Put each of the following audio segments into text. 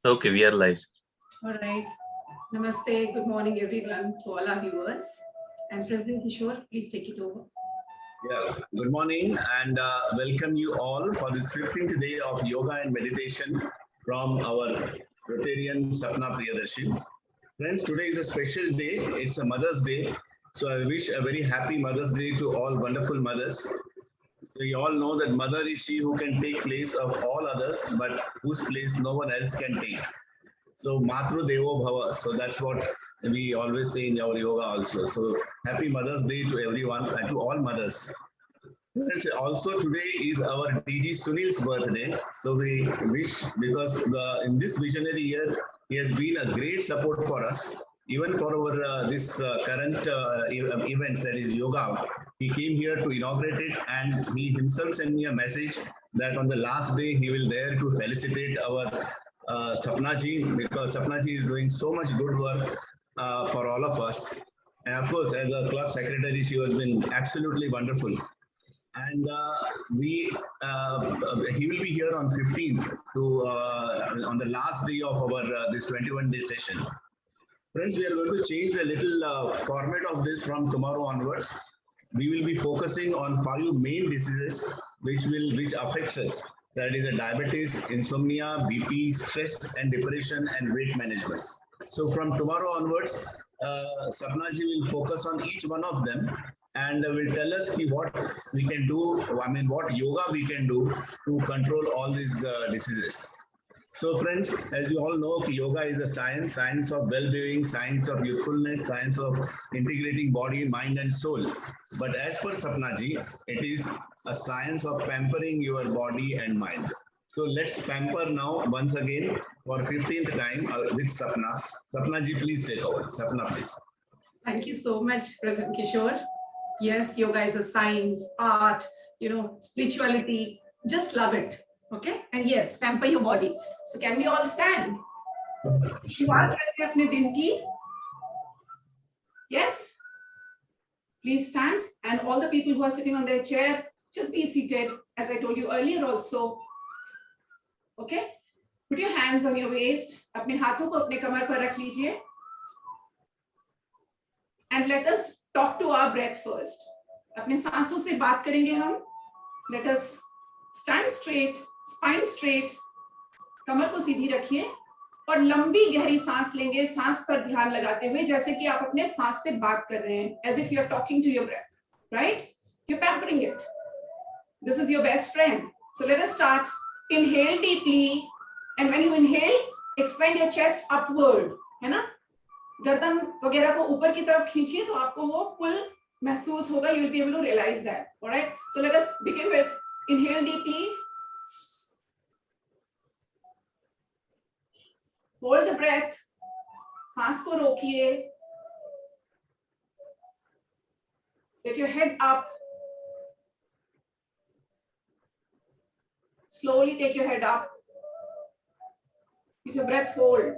Okay, we are live. All right. Namaste. Good morning, everyone, to all our viewers. And President Kishore, please take it over. Yeah, good morning and welcome you all for this 15th day of yoga and meditation from our Rotarian Sapna Priyadarshi. Friends, today is a special day. It's a Mother's Day. So I wish a very happy Mother's Day to all wonderful mothers. So you all know that mother is she who can take place of all others, but whose place no one else can take. So Matru Devo Bhava. So that's what we always say in our yoga also. So happy Mother's Day to everyone and to all mothers. Also today is our DG Sunil's birthday. So we wish because in this visionary year he has been a great support for us. Even for our this current events, that is yoga, he came here to inaugurate it, and he himself sent me a message that on the last day he will there to felicitate our Sapna ji, because Sapna ji is doing so much good work for all of us. And of course, as a club secretary, she has been absolutely wonderful. And he will be here on 15th to on the last day of our this 21-day session. Friends, we are going to change a little format of this from tomorrow onwards. We will be focusing on 5 main diseases which affects us. That is a diabetes, insomnia, BP, stress and depression, and weight management. So from tomorrow onwards, Sapna ji will focus on each one of them and will tell us what we can do, what yoga we can do to control all these diseases. So friends, as you all know, yoga is a science of well-being, science of youthfulness, science of integrating body, mind and soul. But as per Sapna ji, it is a science of pampering your body and mind. So let's pamper now once again for 15th time with Sapna. Sapna ji, please take over. Sapna, please. Thank you so much, President Kishore. Yes, yoga is a science, art, spirituality. Just love it. Okay? And yes, pamper your body. So can we all stand? Yes? Please stand. And all the people who are sitting on their chair, just be seated, as I told you earlier also. Okay? Put your hands on your waist. अपने हाथों को अपने कमर पर रख लीजिए. And let us talk to our breath first. अपने सांसों से बात करेंगे हम. Let us stand straight, spine straight. कमर को सीधी रखिए और लंबी गहरी सांस लेंगे, सांस पर ध्यान लगाते हुए, जैसे कि आप अपने सांस से बात कर रहे हैं, as if you are talking to your breath, right? You're pampering it. This is your best friend. So let us start. Inhale deeply, and when you inhale, expand your chest upward, है ना? गर्दन वगैरह को ऊपर की तरफ खींचिए तो आपको वो पुल महसूस होगा. You will be able to realize that. All right. So let us begin with inhale deeply. Hold the breath. सांस को रोकिए. Get your head up. Slowly take your head up. With your breath hold.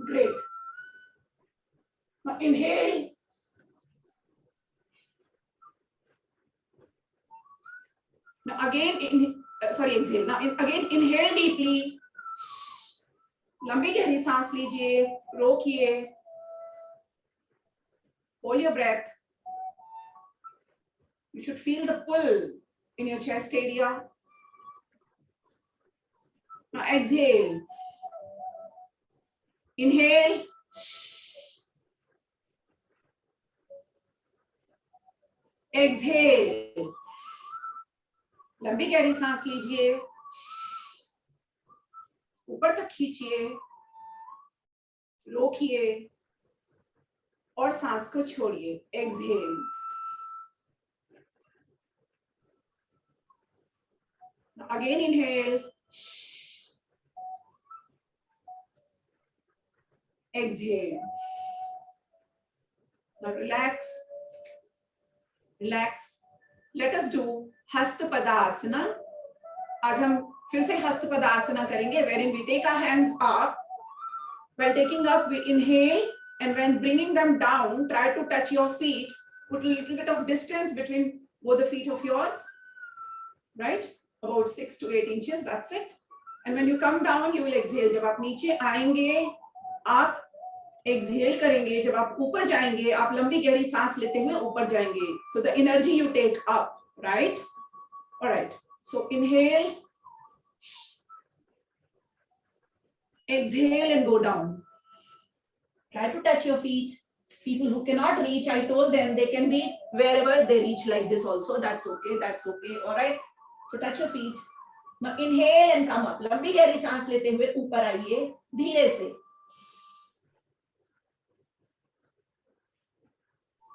Great. Now inhale. Now again, exhale. Now again, inhale deeply. लंबी गहरी सांस लीजिए, रोकिए. Hold your breath. You should feel the pull in your chest area. Now exhale. Inhale. Exhale. लंबी गहरी सांस लीजिए, ऊपर तक खींचिए, रोकिए और सांस को छोड़िए. Exhale. Now again inhale. Exhale. Now relax. Relax. Let us do Hastpadasana. आज हम फिर से Hastpadasana करेंगे, wherein we take our hands up. While taking up, we inhale, and when bringing them down, try to touch your feet. Put a little bit of distance between both the feet of yours. Right? About 6 to 8 inches. That's it. and when you come down you will exhale. जब आप नीचे आएंगे आप exhale करेंगे, जब आप ऊपर जाएंगे आप लंबी गहरी सांस लेते हुए ऊपर जाएंगे. So the energy you take up, right? All right. So inhale, exhale and go down. Try to touch your feet. People who cannot reach, I told them they can be wherever they reach like this also. That's okay. That's okay. All right. So touch your feet. Now inhale and come up. लंबी गहरी सांस लेते हुए ऊपर आइए धीरे से.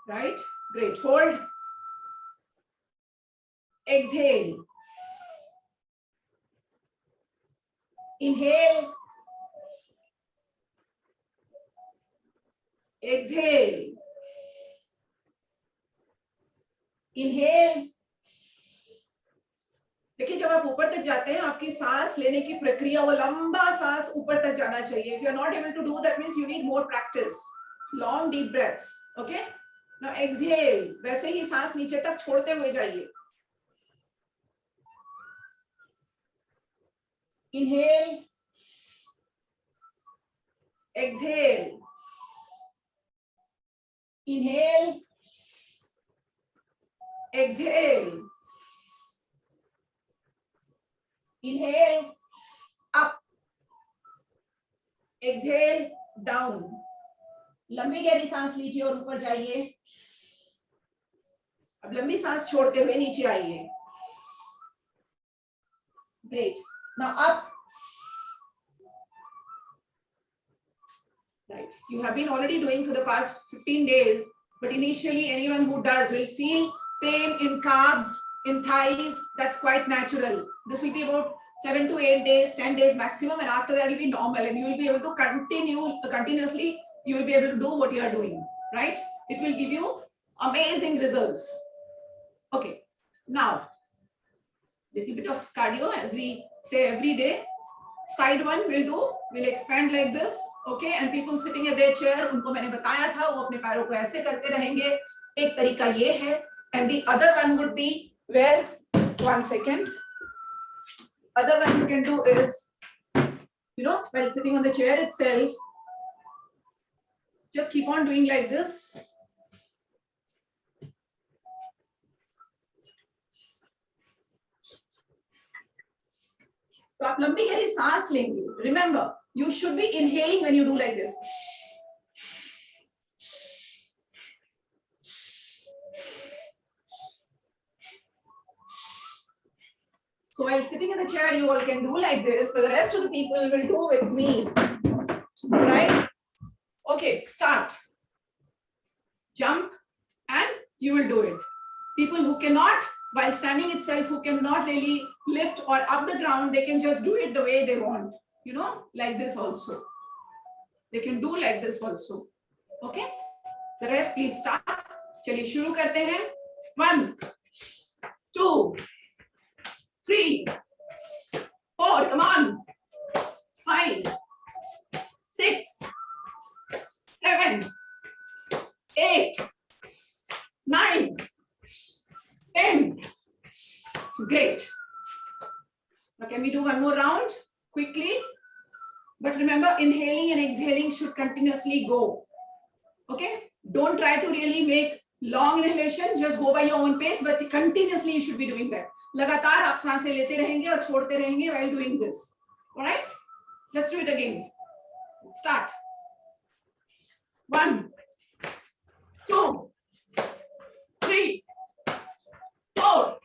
Right? Great. Hold. Exhale. Inhale. Exhale. Inhale. देखिए जब आप ऊपर तक जाते हैं आपकी सांस लेने की प्रक्रिया वो लंबा सांस ऊपर तक जाना चाहिए. If you are not able to do that means you need more practice. Long deep breaths. Okay? Now exhale. वैसे ही सांस नीचे तक छोड़ते हुए जाइए. Inhale. Exhale. Inhale. Exhale. Inhale. Up. Exhale. Down. लंबी गहरी सांस लीजिए और ऊपर जाइए. अब लंबी सांस छोड़ते हुए नीचे आइए. Great. Now up. Right. You have been already doing for the past 15 days, but initially anyone who does will feel pain in calves, in thighs. That's quite natural. This will be about 7 to 8 days, 10 days maximum, and after that it will be normal, and you will be able to continuously. You will be able to do what you are doing. Right? It will give you amazing results. Okay. Now, little bit of cardio, as we say every day. Side one will do. We'll expand like this. Okay, and people sitting at their chair, उनको मैंने बताया था वो अपने पैरों को ऐसे करते रहेंगे. एक तरीका ये है, and the other one would be where, 1 second. Other one you can do is, while sitting on the chair itself, just keep on doing like this. तो आप लंबी गहरी सांस लेंगे. Remember, you should be inhaling when you do like this. So while sitting in the chair, you all can do like this, but the rest of the people will do with me. Right? Okay, start. Jump and you will do it. People who cannot, while standing itself, who cannot really lift or up the ground, they can just do it the way they want. Like this also. They can do like this also. Okay? The rest, please start. चलिए शुरू करते हैं. 1, 2, 3, 4, come on. 5, 6, 7, 8, 9, 10. Great. Now can we do one more round quickly? But remember, inhaling and exhaling should continuously go. Okay? Don't try to really make long inhalation. Just go by your own pace, but continuously you should be doing that. लगातार आप सांसें लेते रहेंगे और छोड़ते रहेंगे while doing this. All right? Let's do it again. Start. 1, 2, 3, 4,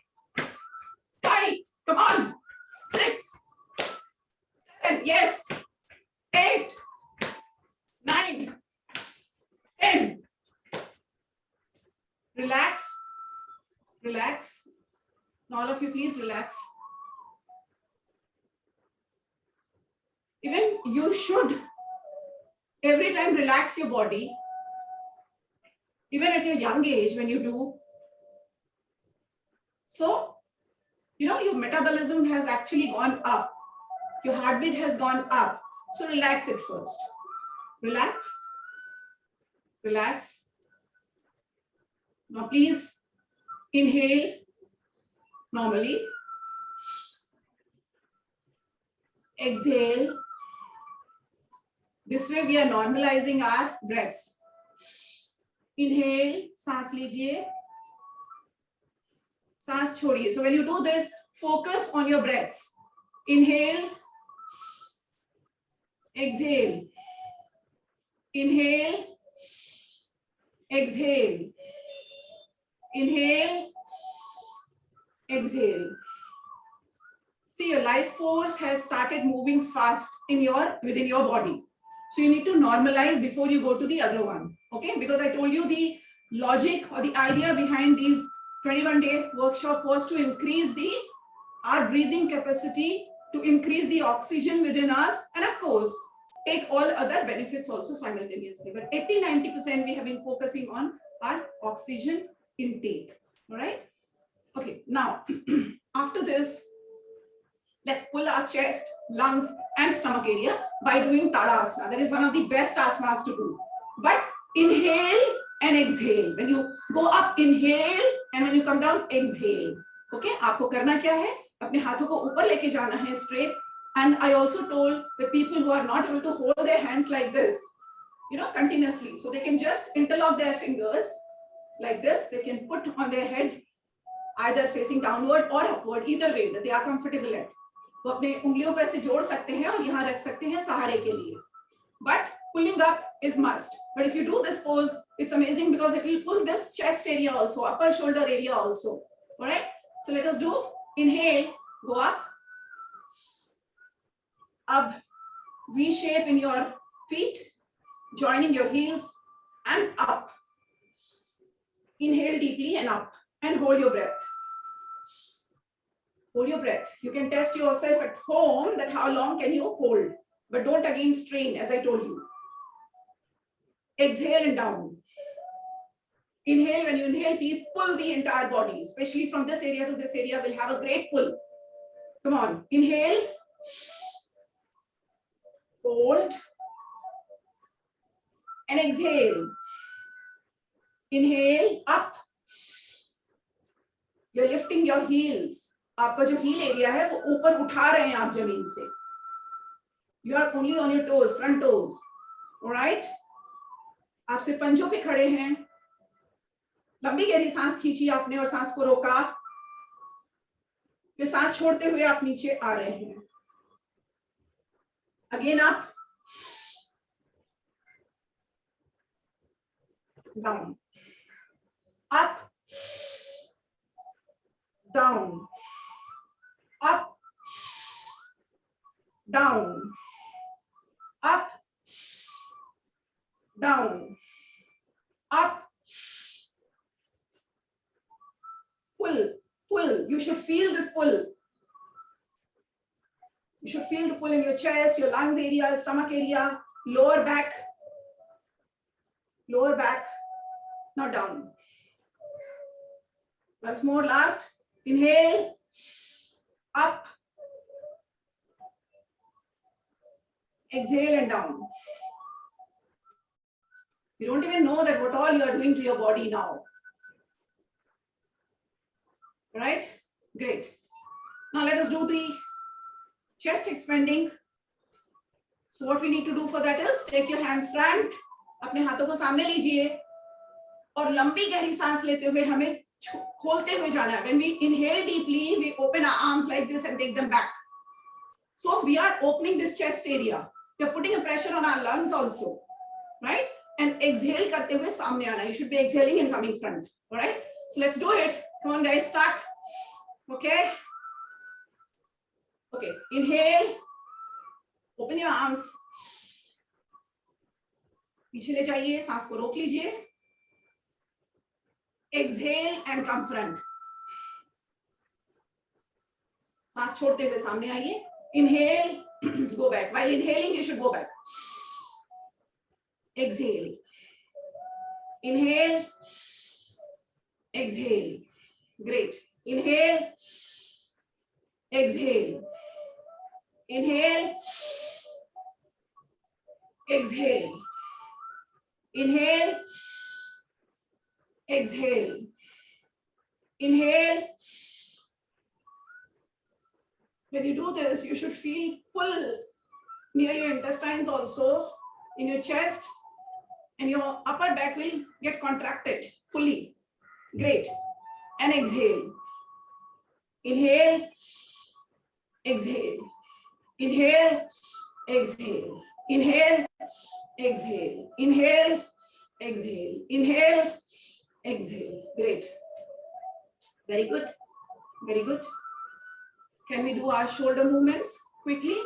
5. Come on. 6, 7. Yes. 8, 9, 10. Relax. Relax. Now all of you, please relax. Even you should every time relax your body, even at your young age when you do. So, your metabolism has actually gone up. Your heartbeat has gone up. So relax it first. Relax. Relax. Now please inhale normally. exhale. This way we are normalizing our breaths. Inhale, सांस लीजिए, सांस छोड़िए. So when you do this, focus on your breaths. Inhale, exhale, inhale, exhale, inhale, exhale. See, your life force has started moving fast within your body. So you need to normalize before you go to the other one. Okay, because I told you the logic or the idea behind these 21-day workshop was to increase our breathing capacity, to increase the oxygen within us, and of course take all other benefits also simultaneously. But 80-90% we have been focusing on our oxygen intake. All right. Okay, now after this, let's pull our chest, lungs, and stomach area by doing Tadasana. That is one of the best asanas to do. But inhale and exhale. When you go up, inhale, and when you come down, exhale. Okay, आपको करना क्या है? अपने हाथों को ऊपर लेके जाना है straight. And I also told the people who are not able to hold their hands like this, continuously. So they can just interlock their fingers like this. They can put on their head either facing downward or upward, either way that they are comfortable at. वो अपने उंगलियों को ऐसे जोड़ सकते हैं और यहाँ रख सकते हैं सहारे के लिए. But pulling up is must. But if you do this pose, it's amazing because it will pull this chest area also, upper shoulder area also. All right. So let us do. Inhale, go up. Up. V shape in your feet, joining your heels, and up. Inhale deeply and up, and hold your breath. Hold your breath. You can test yourself at home that how long can you hold, but don't again strain, as I told you. Exhale and down. Inhale. When you inhale, please pull the entire body, especially from this area to this area. We'll have a great pull. Come on. Inhale. Hold. And exhale. Inhale. Up. You're lifting your heels. आपका जो heel area है वो ऊपर उठा रहे हैं आप जमीन से. You are only on your toes, front toes. All right? आप सिर्फ पंजों पे खड़े हैं. लंबी गहरी सांस खींची आपने और सांस को रोका. फिर सांस छोड़ते हुए आप नीचे आ रहे हैं. Again up. Down. Up. Down. Up. Down. Up. Down. Up. Pull. Pull. You should feel this pull. You should feel the pull in your chest, your lungs area, stomach area, lower back. Lower back. Now down. Once more, last. Inhale. Up. Exhale and down. You don't even know that what all you are doing to your body now. Right? Great. Now let us do the chest expanding. So what we need to do for that is take your hands front. अपने हाथों को सामने लीजिए और लंबी गहरी सांस लेते हुए हमें खोलते हुए जाना है. When we inhale deeply, we open our arms like this and take them back. So we are opening this chest area. We are putting a pressure on our lungs also, right? And exhale करते हुए सामने आना. You should be exhaling and coming front. All right? So let's do it. Come on, guys, start. Okay. Okay. Inhale. Open your arms. पीछे ले जाइए, सांस को रोक लीजिए. Exhale and come front. सांस छोड़ते हुए सामने आइए. Inhale, go back. While inhaling, you should go back. Exhale. Inhale. Exhale. Great. Inhale. Exhale. Inhale. Exhale. Inhale. Exhale. Inhale. When you do this, you should feel pull near your intestines also, in your chest, and your upper back will get contracted fully. Great. And exhale. Inhale, exhale. Inhale, exhale. Inhale, exhale. Inhale, exhale. Inhale, exhale. Great. Very good. Very good. Can we do our shoulder movements quickly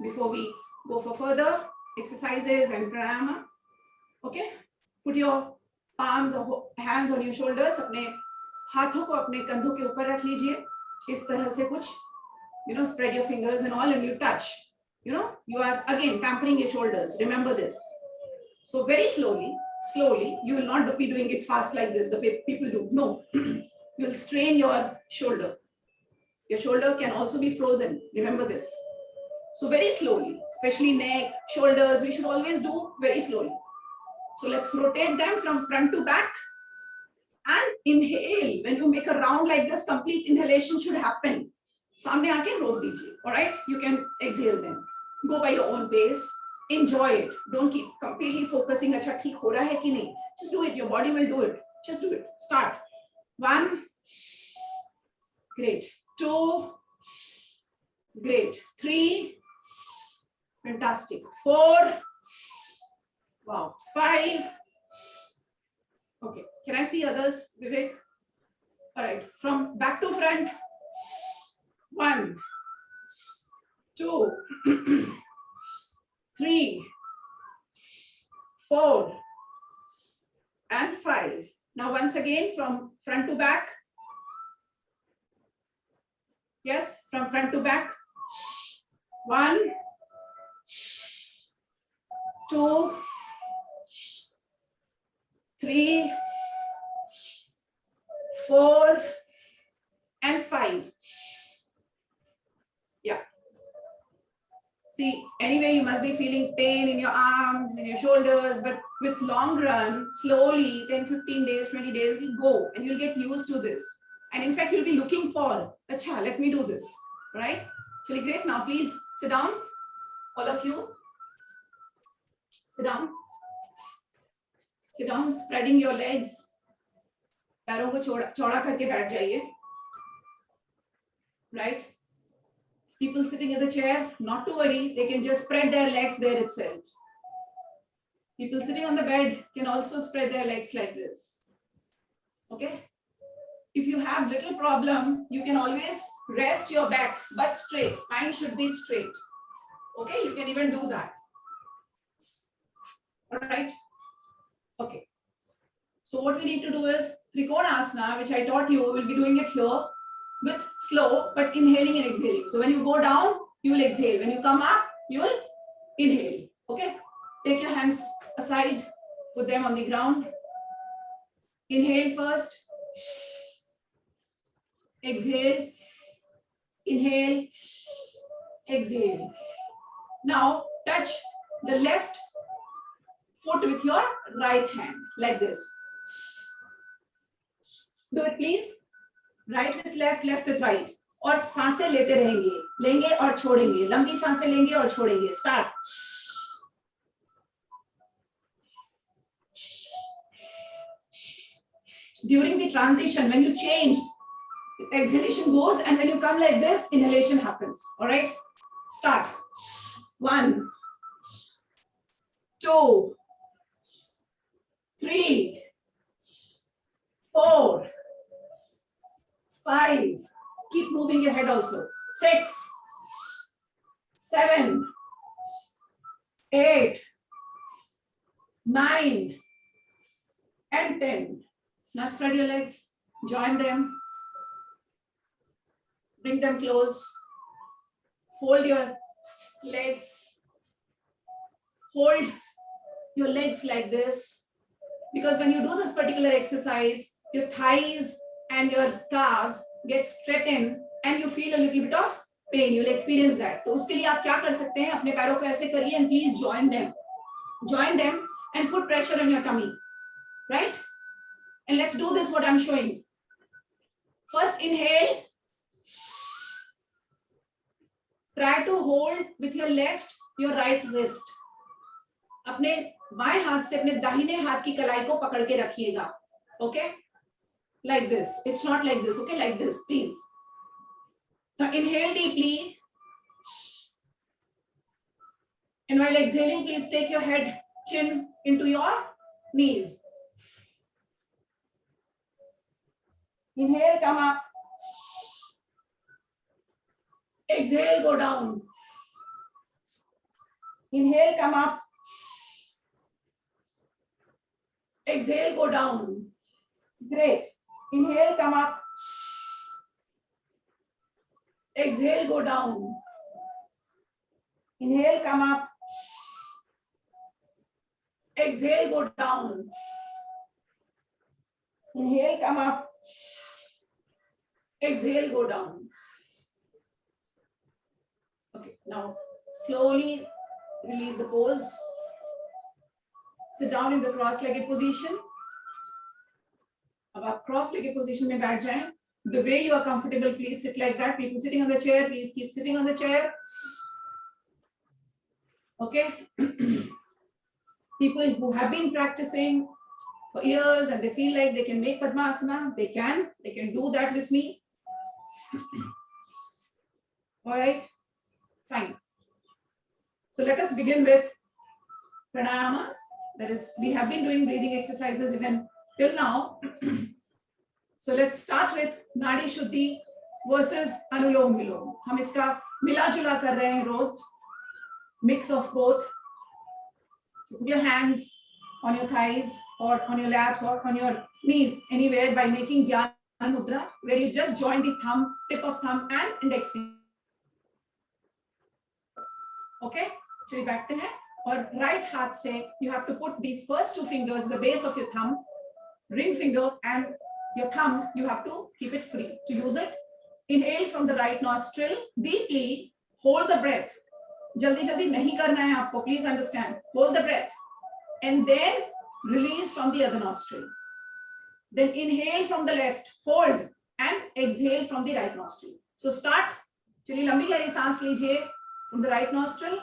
before we go for further exercises and pranayama? Okay. Put your palms or hands on your shoulders. अपने हाथों को अपने कंधों के ऊपर रख लीजिए. इस तरह से कुछ, spread your fingers and all, and you touch. You are again pampering your shoulders. Remember this. So very slowly, you will not be doing it fast like this. The people do. No, you will strain your shoulder. Your shoulder can also be frozen. Remember this. So very slowly, especially neck, shoulders, we should always do very slowly. So let's rotate them from front to back and inhale. When you make a round like this, complete inhalation should happen. सामने आके रोक दीजिए. All right, you can exhale then. Go by your own pace. Enjoy it. Don't keep completely focusing. अच्छा ठीक हो रहा है कि नहीं? Just do it. Your body will do it. Just do it. Start. 1. Great. 2. Great. 3. Fantastic. 4. Wow. 5. Okay. Can I see others, Vivek? All right. From back to front. 1, 2, 3, 4, and 5. Now once again from front to back. Yes, from front to back. 1, 2, 3, 4, and 5. Yeah. See, anyway, you must be feeling pain in your arms, in your shoulders, but with long run, slowly, 10, 15 days, 20 days, you go and you'll get used to this. And in fact, you'll be looking for, acha, let me do this, right? Really great. Now, please sit down, all of you. Sit down. Sit down, spreading your legs. पैरों को चौड़ा करके बैठ जाइए. Right? People sitting in the chair, not to worry, they can just spread their legs there itself. People sitting on the bed can also spread their legs like this. Okay? If you have little problem, you can always rest your back, butt straight, spine should be straight. Okay, you can even do that. All right? Okay. So what we need to do is Trikonasana, which I taught you, we'll be doing it here with slow, but inhaling and exhaling. So when you go down, you will exhale. When you come up, you will inhale. Okay? Take your hands aside, put them on the ground. Inhale first. Exhale. Inhale. Exhale. Now touch the left foot with your right hand, like this. Do it, please. Right with left, left with right. और सांसें लेते रहेंगे, लेंगे और छोड़ेंगे, लंबी सांसें लेंगे और छोड़ेंगे. Start. During the transition, when you change, exhalation goes, and when you come like this, inhalation happens. All right? Start. 1, 2, 3, 4, 5. Keep moving your head also. 6, 7, 8, 9, and 10. Now spread your legs, join them, bring them close, fold your legs, hold your legs like this, because when you do this particular exercise, your thighs and your calves get straightened and you feel a little bit of pain. You'll experience that. तो उसके लिए आप क्या कर सकते हैं? अपने पैरों को ऐसे करिए and please join them and put pressure on your tummy, right? And let's do this what I'm showing. First inhale. Try to hold with your left your right wrist. अपने बाएं हाथ से अपने दाहिने हाथ की कलाई को पकड़ के रखिएगा. Okay, like this. It's not like this. Okay, like this, please. Now inhale deeply, and while exhaling, please take your head, chin into your knees. Inhale, come up. Exhale, go down. Inhale, come up. Exhale, go down. Great. Inhale, come up. Exhale, go down. Inhale, come up. Exhale, go down. Inhale, come up. Exhale, go down. Okay, now slowly release the pose. Sit down in the cross-legged position. अब आप cross-legged position में बैठ जाएं. The way you are comfortable, please sit like that. People sitting on the chair, please keep sitting on the chair. Okay. People who have been practicing for years and they feel like they can make Padmasana, they can do that with me. All right, fine. So let us begin with pranayamas. That is, we have been doing breathing exercises even till now. So let's start with Nadi Shuddhi versus Anulom Vilom. हम इसका मिला जुला कर रहे हैं रोज. Mix of both. So put your hands on your thighs or on your laps or on your knees, anywhere, by making Jnana Mudra, where you just join the thumb, tip of thumb and index finger. Okay, चलिए बैठते हैं. और right हाथ से you have to put these first two fingers at the base of your thumb, ring finger and your thumb, you have to keep it free. To use it, inhale from the right nostril deeply, hold the breath. जल्दी जल्दी नहीं करना है आपको, please understand. Hold the breath and then release from the other nostril. Then inhale from the left, hold and exhale from the right nostril. So start. चलिए लंबी गहरी सांस लीजिए from the right nostril,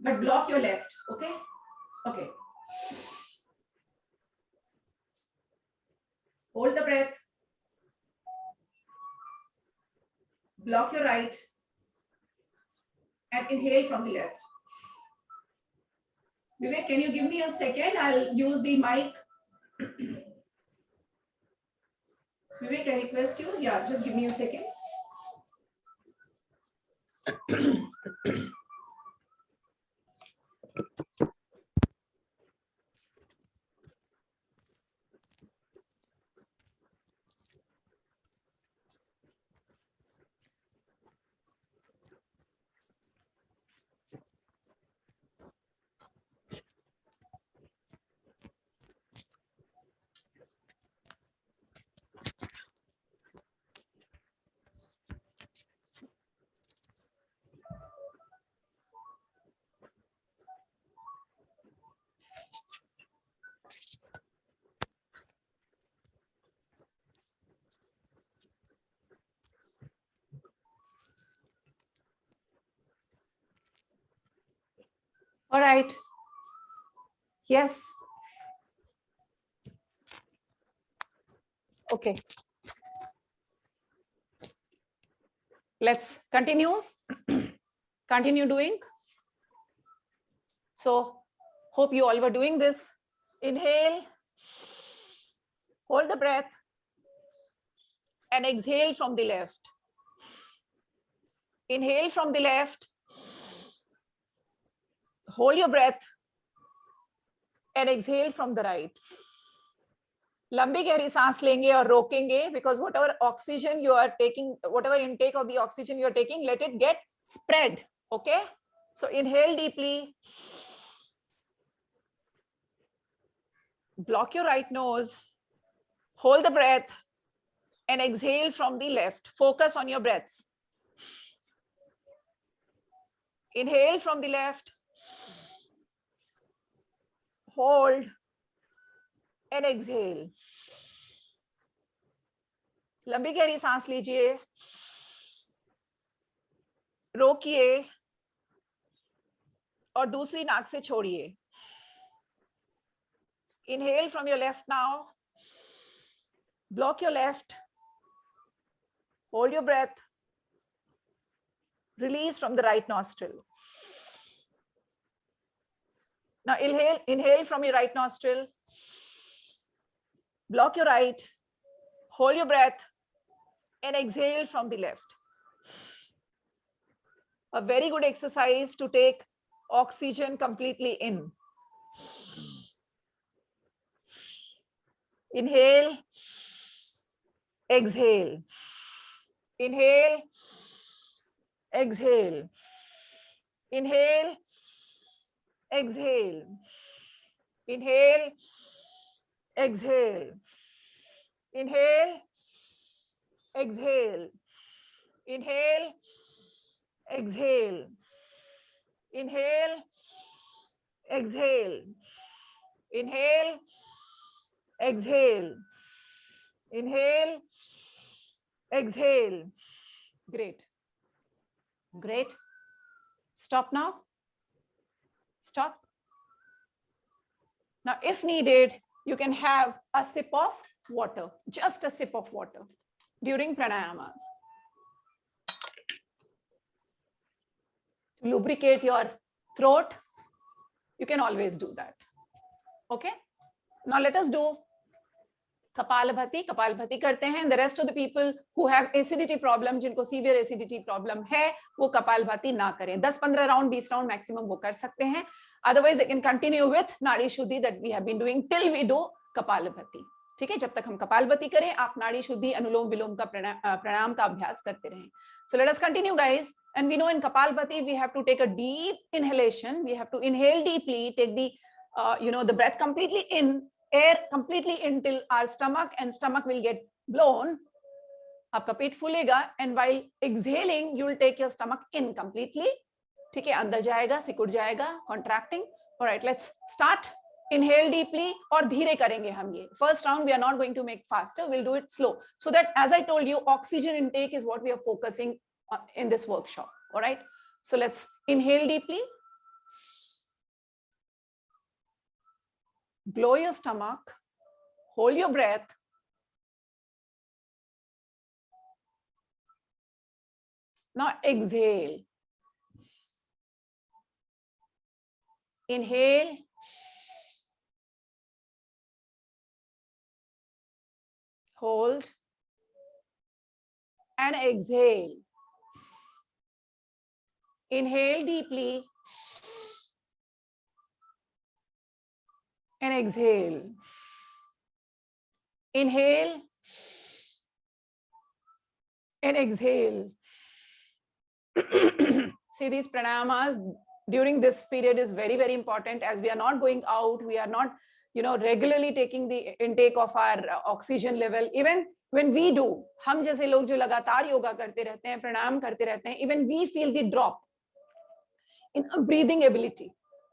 but block your left. Okay. Okay. Hold the breath. Block your right and inhale from the left. Vivek, can you give me a second? I'll use the mic. Vivek, I request you. Yeah, just give me a second. All right. Yes. Okay. Let's continue. Continue doing. So, hope you all were doing this. Inhale, hold the breath, and exhale from the left. Inhale from the left, hold your breath, and exhale from the right. लंबी गहरी सांस लेंगे और रोकेंगे, because whatever oxygen you are taking, whatever intake of the oxygen you are taking, let it get spread. Okay, so inhale deeply, block your right nose, hold the breath and exhale from the left. Focus on your breaths. Inhale from the left, hold and exhale. लंबी गहरी सांस लीजिए. रोकिए और दूसरी नाक से छोड़िए. Inhale from your left now. Block your left. Hold your breath. Release from the right nostril. Now inhale from your right nostril. Block your right. Hold your breath and exhale from the left. A very good exercise to take oxygen completely in. Inhale, exhale. Inhale, exhale. Inhale, exhale. Inhale, exhale. Inhale, exhale. Inhale, exhale. Inhale, exhale. Inhale, exhale. Inhale, exhale. Great. Great. Stop now. Stop. Now, if needed, you can have a sip of water, just a sip of water during pranayamas. To lubricate your throat, you can always do that. Okay? Now let us do Kapalabhati. Kapalabhati करते हैं. The rest of the people who have acidity problem, जिनको severe acidity problem है, वो Kapalabhati ना करें. 10-15 round, 20 round maximum वो कर सकते हैं. Otherwise, they can continue with Nadi Shuddhi that we have been doing till we do Kapalabhati. ठीक है, जब तक हम कपालभाति करें, आप नाड़ी शुद्धि, अनुलोम विलोम का प्राणायाम का अभ्यास करते रहें. So let us continue, guys. And we know in Kapalbhati we have to take a deep inhalation. We have to inhale deeply, take the the breath completely in, air completely in till our stomach, and stomach will get blown. आपका पेट फूलेगा, and while exhaling you will take your stomach in completely. ठीक है, अंदर जाएगा, सिकुड़ जाएगा, contracting. All right, let's start. Inhale deeply और धीरे करेंगे हम ये. First round we are not going to make faster. We'll do it slow. So that, as I told you, oxygen intake is what we are focusing on in this workshop. All right. So let's inhale deeply. Blow your stomach. Hold your breath. Now exhale. Inhale. Hold and exhale. Inhale deeply and exhale. Inhale and exhale. See, these pranayamas during this period is very, very important, as we are not going out, we are not regularly taking the intake of our oxygen level. Even when we do, हम जैसे लोग जो लगातार योगा करते रहते हैं, प्राणायाम करते रहते हैं, even we feel the drop in a breathing ability.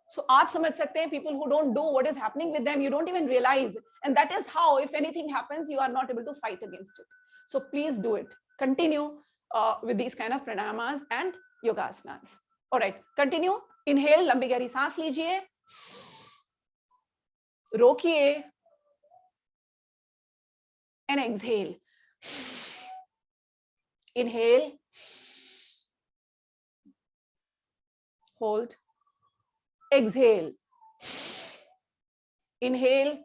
So आप समझ सकते हैं, people who don't do what is happening with them, you don't even realize, and that is how, if anything happens, you are not able to fight against it. So please do it. Continue with these kind of pranayamas and yogasanas. All right, continue. Inhale, लंबी गहरी सांस लीजिए. रोकिए and exhale. Inhale, hold, exhale. Inhale,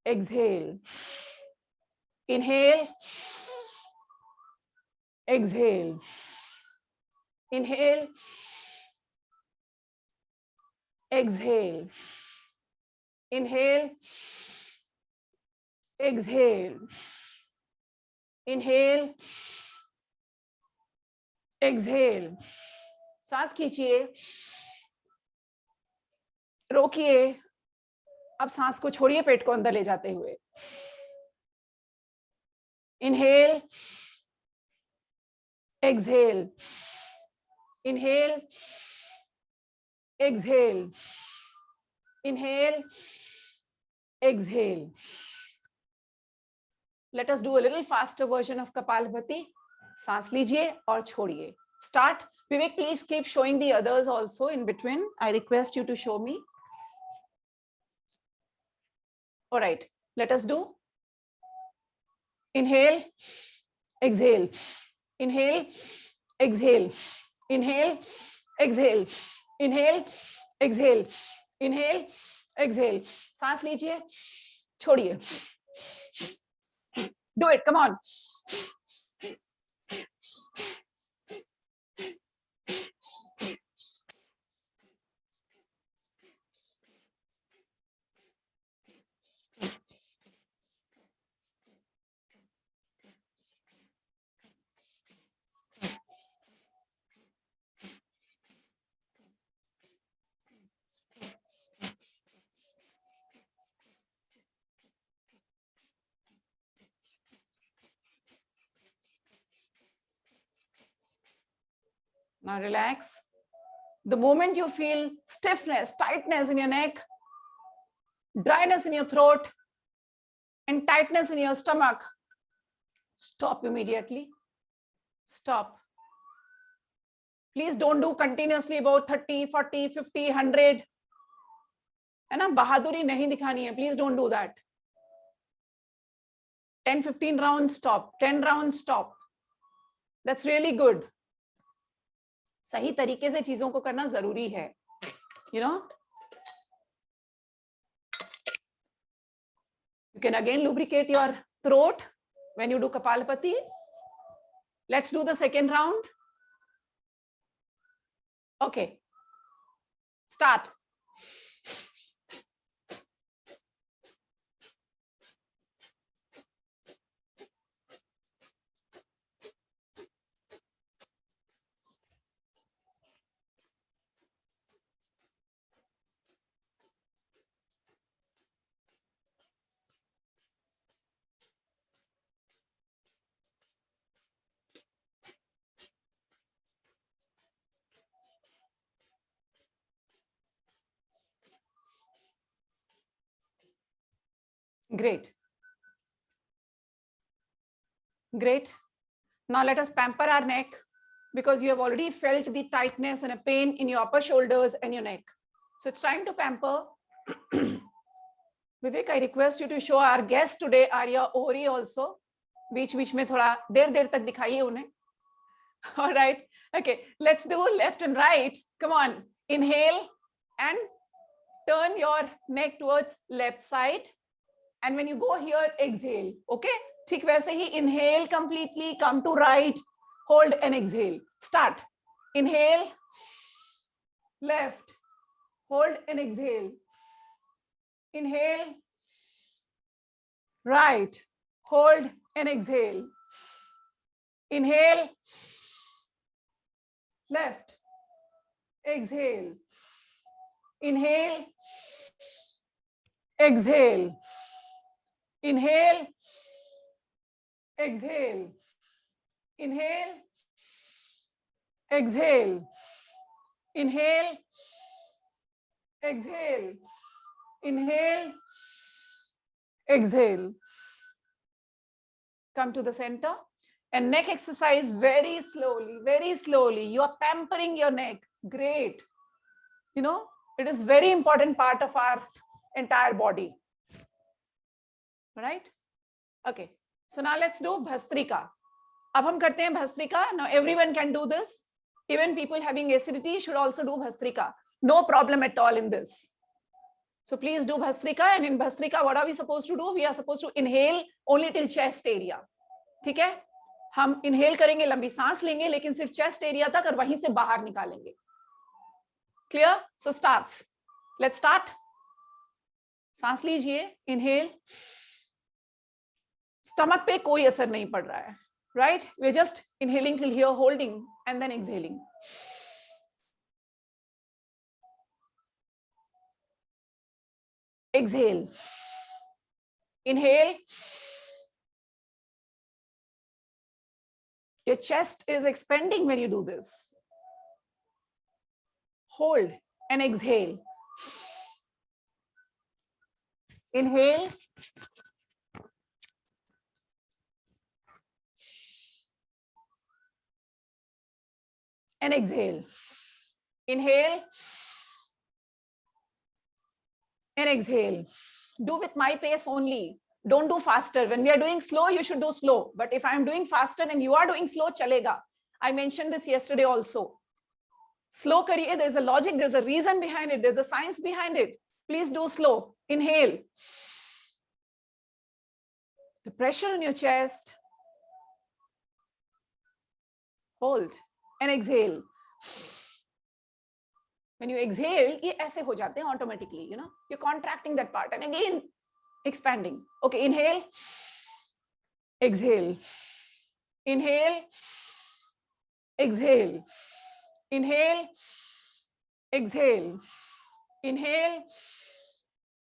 exhale. Inhale, exhale. Inhale, exhale. Inhale, exhale. Inhale, exhale. सांस खींचिए, रोकिए. अब सांस को छोड़िए, पेट को अंदर ले जाते हुए. Inhale, exhale. Inhale, exhale. Inhale, exhale. Let us do a little faster version of Kapalbhati. सांस लीजिए और छोड़िए. Start. Vivek, please keep showing the others also in between. I request you to show me. All right, let us do. Inhale, exhale. Inhale, exhale. Inhale, exhale. Inhale, exhale. Inhale, exhale. सांस लीजिए, छोड़िए. Do it, come on. Now relax. The moment you feel stiffness, tightness in your neck, dryness in your throat, and tightness in your stomach, stop immediately. Stop. Please don't do continuously about 30, 40, 50, 100. है ना, बहादुरी नहीं दिखानी है. Please don't do that. 10, 15 rounds, stop. 10 rounds, stop. That's really good. सही तरीके से चीजों को करना जरूरी है. You know, you can again lubricate your throat when you do Kapalabhati. Let's do the second round. Okay. Start. Great. Great. Now let us pamper our neck because you have already felt the tightness and a pain in your upper shoulders and your neck. So it's time to pamper. Vivek, I request you to show our guest today, Arya Ohri also. बीच में थोड़ा देर तक दिखाइए उन्हें. All right. Okay. Let's do left and right. Come on. Inhale and turn your neck towards left side. And when you go here, exhale. Okay. ठीक वैसे ही inhale completely, come to right, hold and exhale. Start. Inhale, left, hold and exhale. Inhale, right, hold and exhale. Inhale, left, exhale. Inhale, exhale. Inhale, exhale. Inhale, exhale. Inhale, exhale. Inhale, exhale. Come to the center and neck exercise very slowly, very slowly. You are pampering your neck. Great. You know, it is very important part of our entire body. Right? Okay. So now let's do Bhastrika. अब हम करते हैं Bhastrika. Now everyone can do this. Even people having acidity should also do Bhastrika. No problem at all in this. So please do Bhastrika. And in Bhastrika, what are we supposed to do? We are supposed to inhale only till chest area. ठीक है? हम inhale करेंगे, लंबी सांस लेंगे, लेकिन सिर्फ chest area तक और वहीं से बाहर निकालेंगे. Clear? So starts. Let's start. सांस लीजिए. Inhale. Stomach पे कोई असर नहीं पड़ रहा है. Right? We're just inhaling till here, holding, and then exhaling. Exhale. Inhale. Your chest is expanding when you do this. Hold and exhale. Inhale. and exhale. Inhale and exhale. Do with my pace only. Don't do faster. When we are doing slow, you should do slow. But if I'm doing faster and you are doing slow, chalega. I mentioned this yesterday also. Slow kariye, there's a logic, there's a reason behind it, there's a science behind it. Please do slow. Inhale. The pressure in your chest. Hold and exhale. When you exhale, ये ऐसे हो जाते हैं automatically, you know, you're contracting that part and again expanding. Okay, inhale, exhale, inhale, exhale, inhale, exhale, inhale,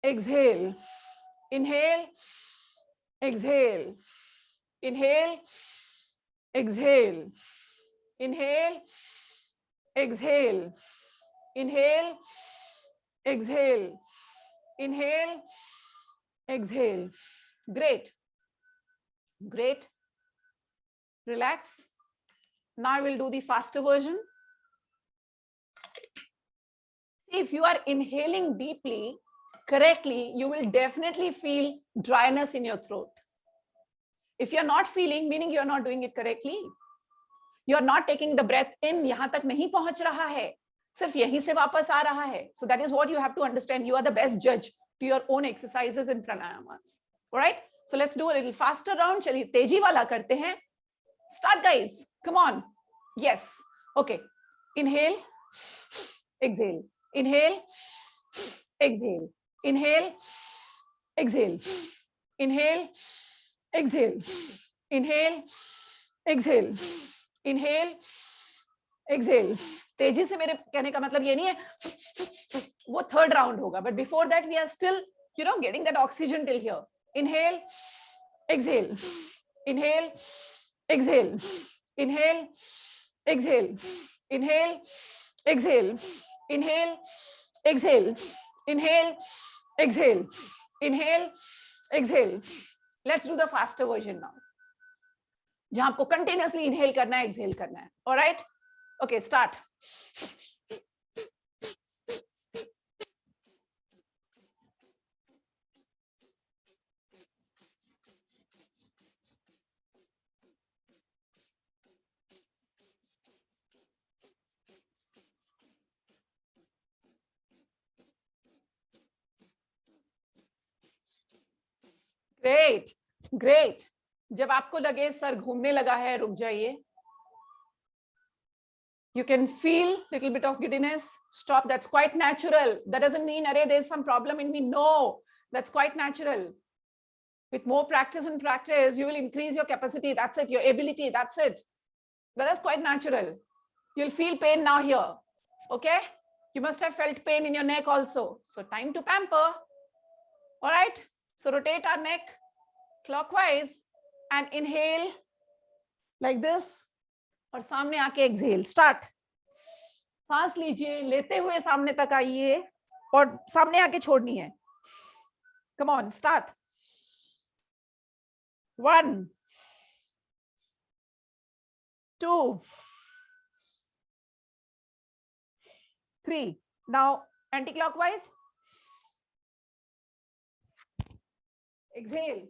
exhale, inhale, exhale, inhale, exhale, inhale, exhale, inhale, exhale, inhale, exhale. Great. Great. Relax. Now I will do the faster version. See, if you are inhaling deeply, correctly, you will definitely feel dryness in your throat. If you're not feeling, meaning you're not doing it correctly. You're not taking the breath in, yahan tak nahi pahunch raha hai. Sirf yahi se wapas aa raha hai. So that is what you have to understand. You are the best judge to your own exercises and pranayamas. All right? So let's do a little faster round. Chaliye teji wala karte hain. Start, guys. Come on. Yes. Okay. Inhale. Exhale. Inhale. Exhale. Inhale. Exhale. Inhale. Exhale. Inhale. Exhale. Inhale. Exhale. तेजी से मेरे कहने का मतलब ये नहीं है वो थर्ड राउंड होगा, but before that we are still, you know, getting that oxygen till here. Inhale, exhale, inhale, exhale, inhale, exhale, inhale, exhale, inhale, exhale, inhale, exhale, inhale, exhale. Let's do the faster version now. जहां आपको continuously inhale करना है, exhale करना है. All right? Okay, start. Great, great. जब आपको लगे sir घूमने लगा है, रुक जाइए. You can feel a little bit of giddiness. Stop. That's quite natural. That doesn't mean, array, there's some problem in me. No, that's quite natural. With more practice and practice, you will increase your capacity. That's it. Your ability. That's it. But that's quite natural. You'll feel pain now here. Okay? You must have felt pain in your neck also. So time to pamper. All right? So rotate our neck clockwise and inhale like this. और सामने आके exhale. Start. सांस लीजिए, लेते हुए सामने तक आइए और सामने आके छोड़नी है. Come on, start. 1 2 3. Now anti-clockwise. Exhale.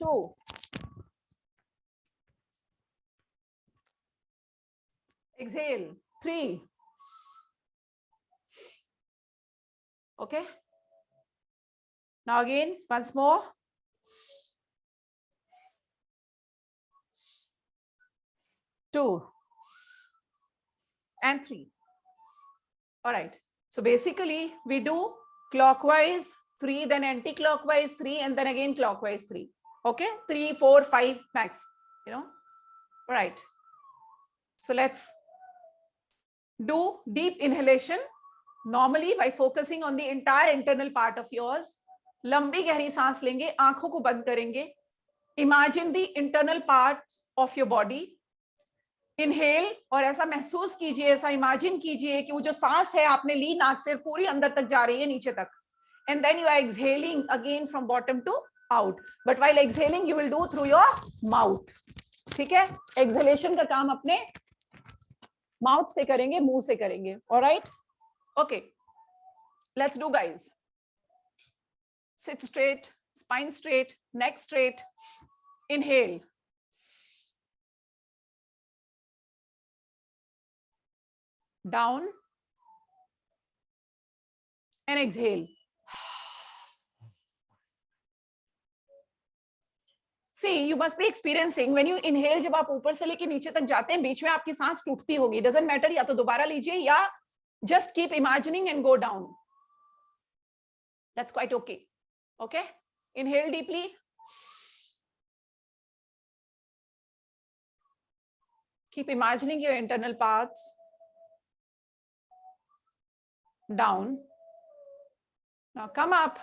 2. Exhale. 3. Okay. Now again, once more. 2 and 3. All right. So basically, we do clockwise 3, then anti-clockwise 3, and then again clockwise 3. Okay. 3, 4, 5 max. You know. All right. So let's do deep inhalation. Normally, by focusing on the entire internal part of yours. लंबी गहरी सांस लेंगे, आंखों को बंद करेंगे. Imagine the internal parts of your body. Inhale और ऐसा महसूस कीजिए, ऐसा इमेजिन कीजिए कि वो जो सांस है आपने ली नाक से पूरी अंदर तक जा रही है, नीचे तक. And then you are exhaling again from bottom to out. But while exhaling, you will do through your mouth. ठीक है? Exhalation का काम अपने माउथ से करेंगे, मुंह से करेंगे. Alright, okay, let's do guys. Sit straight, spine straight, neck straight. Inhale. Down. And exhale. See, you must be experiencing when you inhale, जब आप ऊपर से लेके नीचे तक जाते हैं, बीच में आपकी सांस टूटती होगी. Doesn't matter, या तो दोबारा लीजिए या just keep imagining and go down. That's quite okay. Okay? Inhale deeply. Keep imagining your internal paths. Down. Now come up.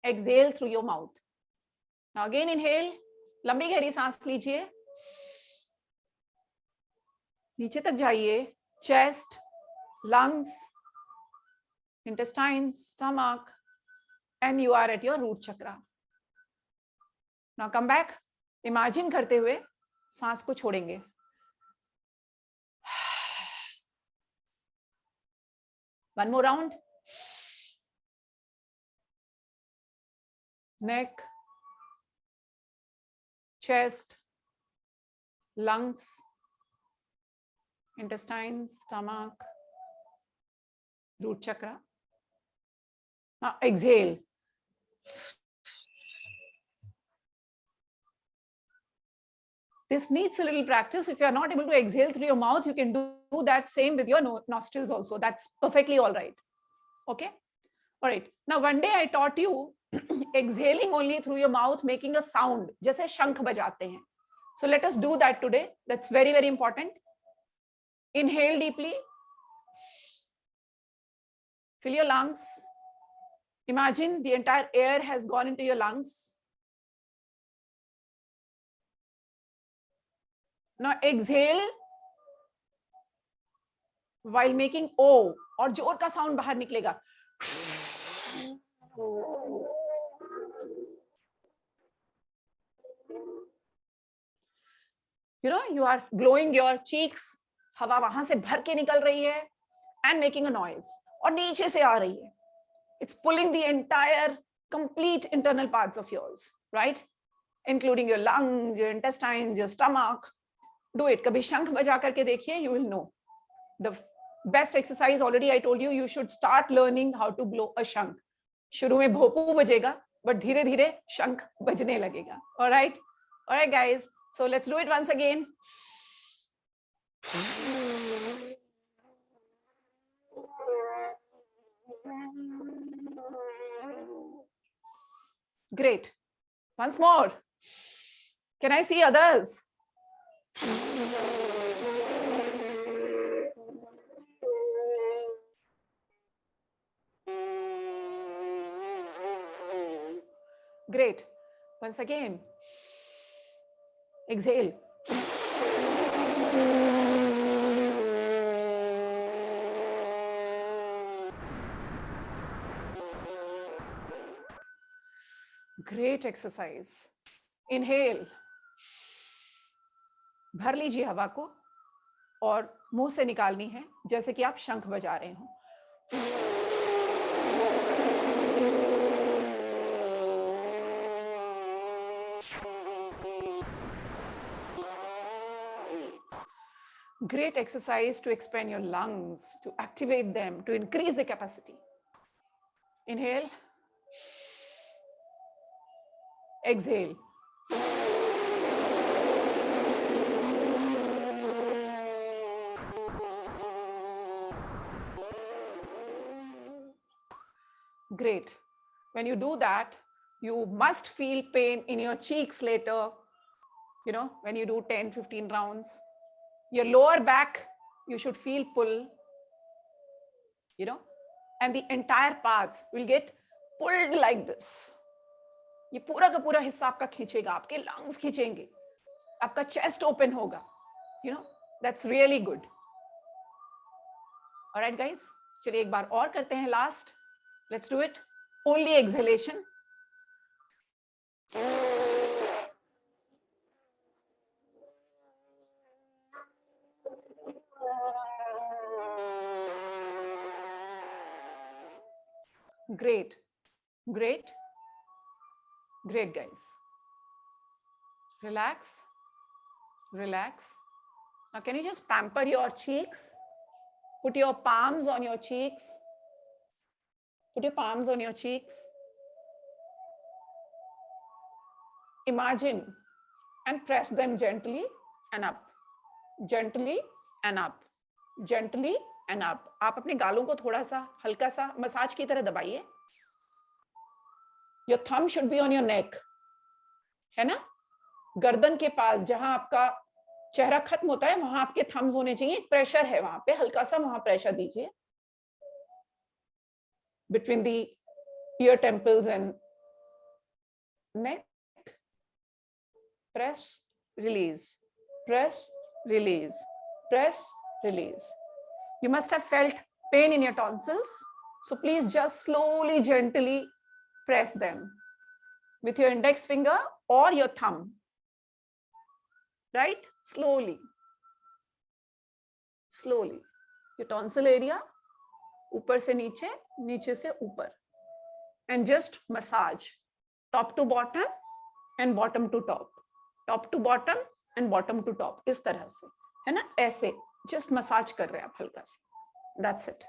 Exhale through your mouth. Now again inhale. लंबी गहरी सांस लीजिए. नीचे तक जाइए. Chest, lungs, intestines, stomach, and you are at your root chakra. Now come back. Imagine करते हुए सांस को छोड़ेंगे. One more round. Neck, chest, lungs, intestines, stomach, root chakra. Now exhale. This needs a little practice. If you are not able to exhale through your mouth, you can do that same with your nostrils also. That's perfectly all right. Okay? All right. Now, one day I taught you exhaling only through your mouth, making a sound, जैसे शंख बजाते हैं. So let us do that today. That's very, very important. Inhale deeply. Fill your lungs. Imagine the entire air has gone into your lungs. Now exhale while making O, और जोर का sound बाहर निकलेगा. You know, you are blowing your cheeks. हवा वहां से भर के निकल रही है and making a noise. और नीचे से आ रही है. It's pulling the entire complete internal parts of yours, right? Including your lungs, your intestines, your stomach. Do it. कभी शंख बजा करके देखिए, you will know. The best exercise, already I told you, you should start learning how to blow a shankh. शुरू में भोपू बजेगा, but धीरे धीरे शंख बजने लगेगा. All right guys. So let's do it once again. Great. Once more. Can I see others? Great. Once again. Exhale. Great exercise. Inhale. भर लीजिए हवा को और मुंह से निकालनी है जैसे कि आप शंख बजा रहे हो. Great exercise to expand your lungs, to activate them, to increase the capacity. Inhale. Exhale. Great. When you do that, you must feel pain in your cheeks later, you know, when you do 10, 15 rounds. Your lower back, you should feel pull, you know, and the entire parts will get pulled like this. ये पूरा का पूरा हिस्सा आपका खींचेगा, आपके lungs खींचेंगे, आपका chest open होगा, you know, that's really good. All right, guys, चलिए एक बार और करते हैं last. Let's do it. Only exhalation. Great. Great. Great, guys. Relax. Relax. Now, can you just pamper your cheeks? Put your palms on your cheeks. Put your palms on your cheeks. Imagine and press them gently and up. Gently and up. Gently and up. आप अपने गालों को थोड़ा सा हल्का सा massage की तरह दबाइए. Your thumb should be on your neck. है ना? गर्दन के पास जहां आपका चेहरा खत्म होता है वहां आपके थम्स होने चाहिए. प्रेशर है वहां पे, हल्का सा वहां प्रेशर दीजिए. Between the ear temples and neck. Press, release. Press, release. Press, release. You must have felt pain in your tonsils. So please just slowly, gently press them with your index finger or your thumb. Right? Slowly. Slowly. Your tonsil area, ऊपर से नीचे, नीचे से ऊपर. And just massage. Top to bottom and bottom to top. Top to bottom and bottom to top. इस तरह से. है ना? ऐसे. Just massage कर रहे हैं आप हल्का से. That's it.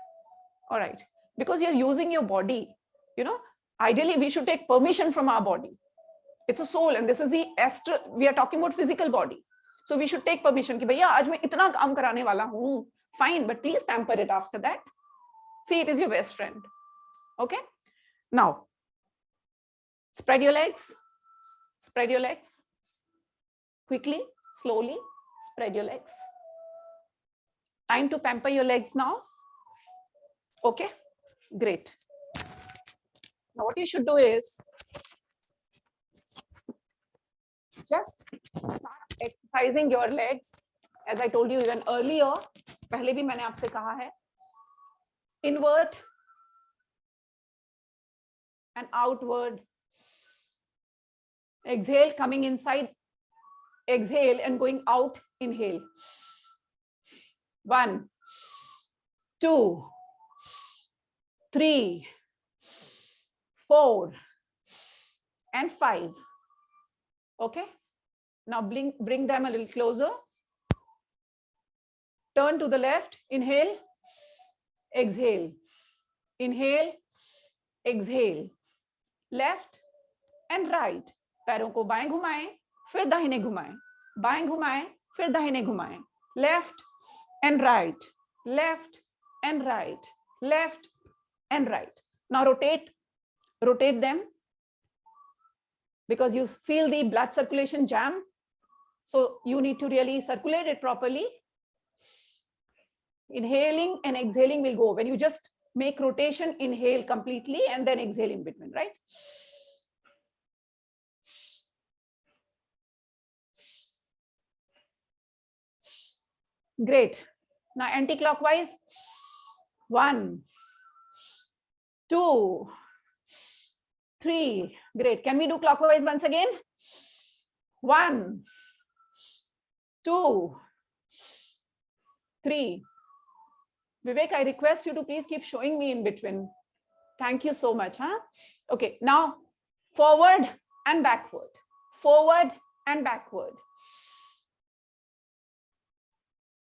All right. Because you're using your body. You know, ideally we should take permission from our body. It's a soul and this is the astral. We are talking about physical body. So we should take permission कि भैया आज मैं इतना काम कराने वाला हूँ. Fine, but please pamper it after that. See, it is your best friend. Okay? Now, spread your legs. Spread your legs. Quickly, slowly, spread your legs. Time to pamper your legs now. Okay? Great. Now, what you should do is just start exercising your legs. As I told you even earlier, पहले भी मैंने आपसे कहा है. Inward and outward. Exhale, coming inside. Exhale and going out. Inhale. 1, 2, 3, 4, and 5. Okay. Now bring them a little closer. Turn to the left. Inhale. Exhale. Inhale. Exhale. Left and right. पैरों को बाएं घुमाएं, फिर दाहिने घुमाएं. बाएं घुमाएं, फिर दाहिने घुमाएं. Left and right. Left and right. Left and right. Now rotate. Rotate them. Because you feel the blood circulation jam. So you need to really circulate it properly. Inhaling and exhaling will go. When you just make rotation, inhale completely and then exhale in between, right? Great. Now anti-clockwise. 1, 2, 3. Great. Can we do clockwise once again? 1, 2, 3. Vivek, I request you to please keep showing me in between. Thank you so much. Huh? Okay, now forward and backward. Forward and backward.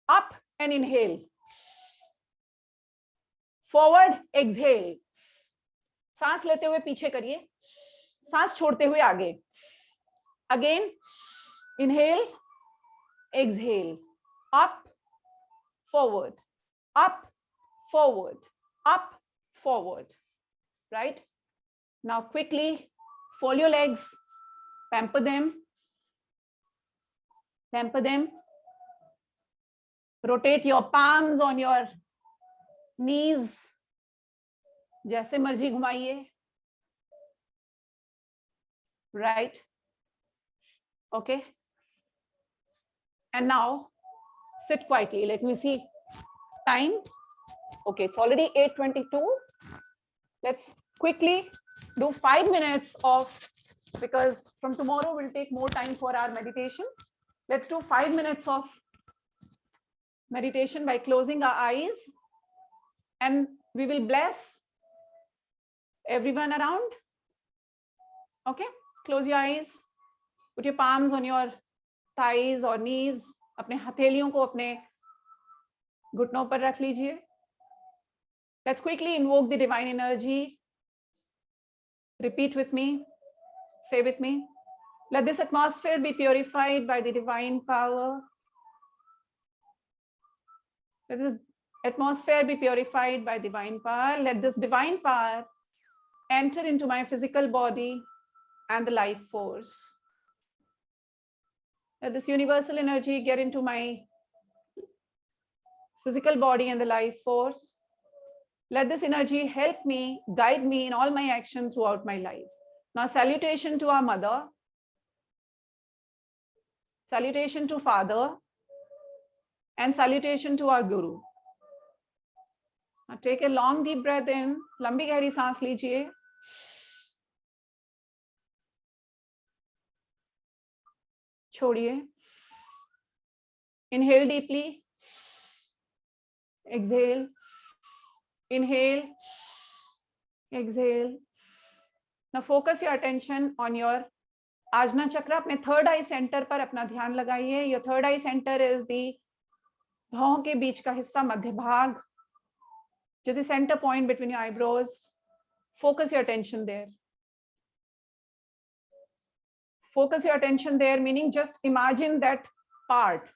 Up and inhale. Forward, exhale. सांस लेते हुए पीछे करिए. सांस छोड़ते हुए आगे. Again, inhale, exhale. Up, forward. Up, forward, up, forward, right? Now quickly fold your legs, pamper them, rotate your palms on your knees, जैसे मर्जी घुमाइए, right? Okay. And now sit quietly. Let me see. Time. Okay, it's already 8:22. Let's quickly do 5 minutes of, because from tomorrow we'll take more time for our meditation. Let's do 5 minutes of meditation by closing our eyes, and we will bless Everyone around? Okay, close your eyes. Put your palms on your thighs or knees. अपने हथेलियों को अपने घुटनों पर रख लीजिए. Let's quickly invoke the divine energy. Repeat with me. Say with me. Let this atmosphere be purified by the divine power. Let this atmosphere be purified by divine power. Let this divine power enter into my physical body and the life force. Let this universal energy get into my physical body and the life force. Let this energy help me, guide me in all my action throughout my life. Now, salutation to our mother, salutation to father, and salutation to our guru. Now, take a long deep breath in. लंबी गहरी सांस लीजिए. छोड़िए. Inhale deeply. Exhale. Inhale. Exhale. Now focus your attention on your Ajna chakra. अपने third eye center पर अपना ध्यान लगाइए. Your third eye center is the भौं के बीच का हिस्सा, मध्य भाग, just the center point between your eyebrows. Focus your attention there. Focus your attention there, meaning just imagine that part.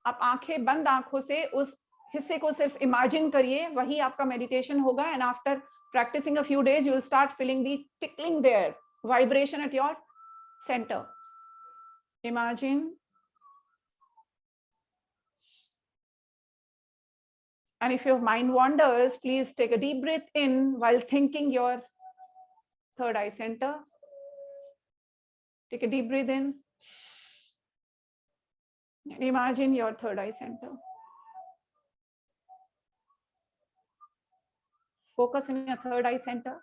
आप आंखें बंद आंखों से उस हिस्से को सिर्फ imagine करिए, वही आपका meditation होगा. And after practicing a few days, you will start feeling the tickling there, vibration at your center. Imagine. And if your mind wanders, please take a deep breath in while thinking your third eye center. Take a deep breath in. And imagine your third eye center. Focus on your third eye center.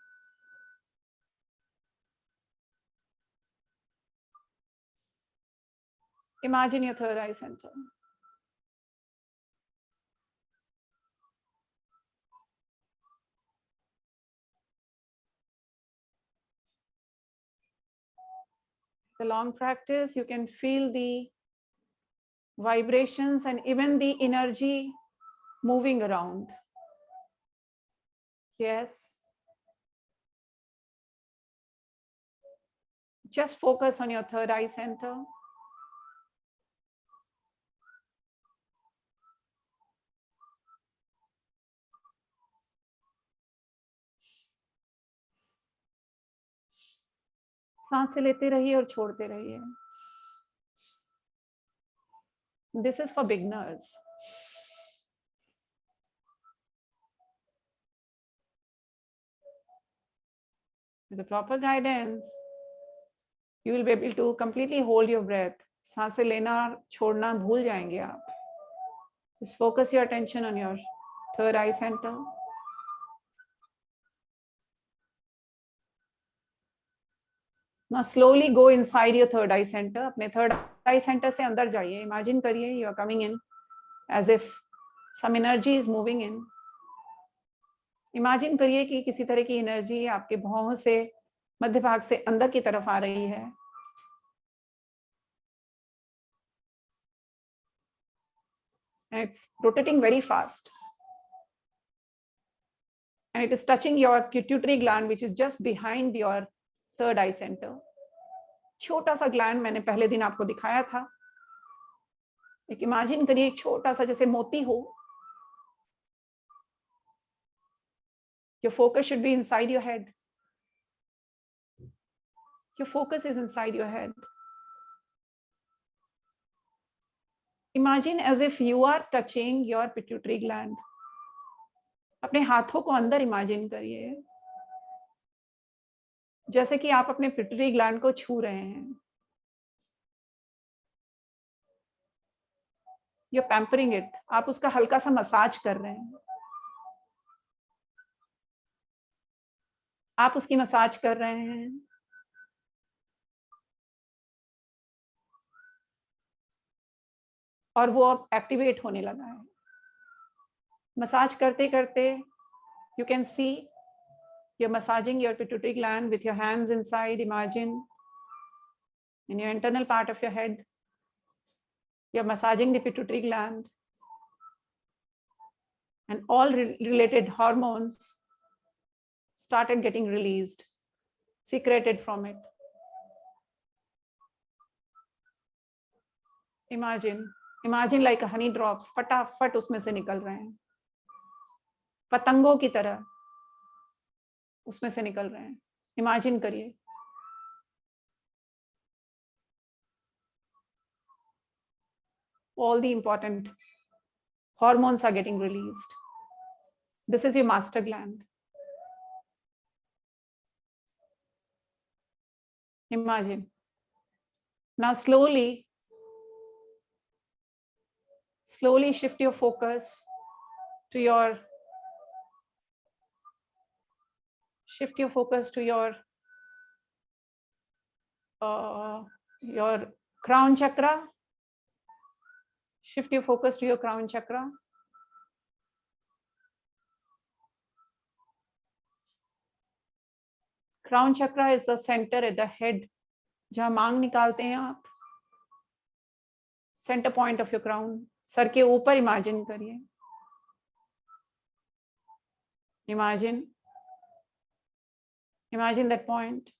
Imagine your third eye center. The long practice, you can feel the vibrations and even the energy moving around. Yes. Just focus on your third eye center. सांसें लेते रहिए और छोड़ते रहिए. This is for beginners. With the proper guidance, you will be able to completely hold your breath. सांसें लेना छोड़ना भूल जाएंगे आप. Just focus your attention on your third eye center. Now slowly go inside your third eye center. अपने third eye center से अंदर जाइए. Imagine करिए you are coming in as if some energy is moving in. Imagine करिए कि किसी तरह की energy आपके भौं से मध्य भाग से अंदर की तरफ आ रही है. And it's rotating very fast. And it is touching your pituitary gland, which is just behind your third eye center. छोटा सा ग्लैंड मैंने पहले दिन आपको दिखाया था. एक इमेजिन करिए एक छोटा सा जैसे मोती हो. Your focus should be inside your head. Your focus is inside your head. Imagine as if you are touching your pituitary gland. अपने हाथों को अंदर इमेजिन करिए जैसे कि आप अपने पिट्यूटरी ग्लैंड को छू रहे हैं. You're pampering it. आप उसका हल्का सा मसाज कर रहे हैं. आप उसकी मसाज कर रहे हैं. और वो अब एक्टिवेट होने लगा है. मसाज करते करते you can see You're massaging your pituitary gland with your hands inside. Imagine in your internal part of your head, you're massaging the pituitary gland, and all related hormones started getting released, secreted from it. Imagine like a honey drops, फटाफट उसमें से निकल रहे हैं, पतंगों की तरह उसमें से निकल रहे हैं. Imagine करिए. All the important hormones are getting released. This is your master gland. Imagine. Now slowly shift your focus to your crown chakra. Shift your focus to your crown chakra. Crown chakra is the center at the head, जहाँ मांग निकालते हैं आप. Center point of your crown. Sir के ऊपर imagine करिए. Imagine that point.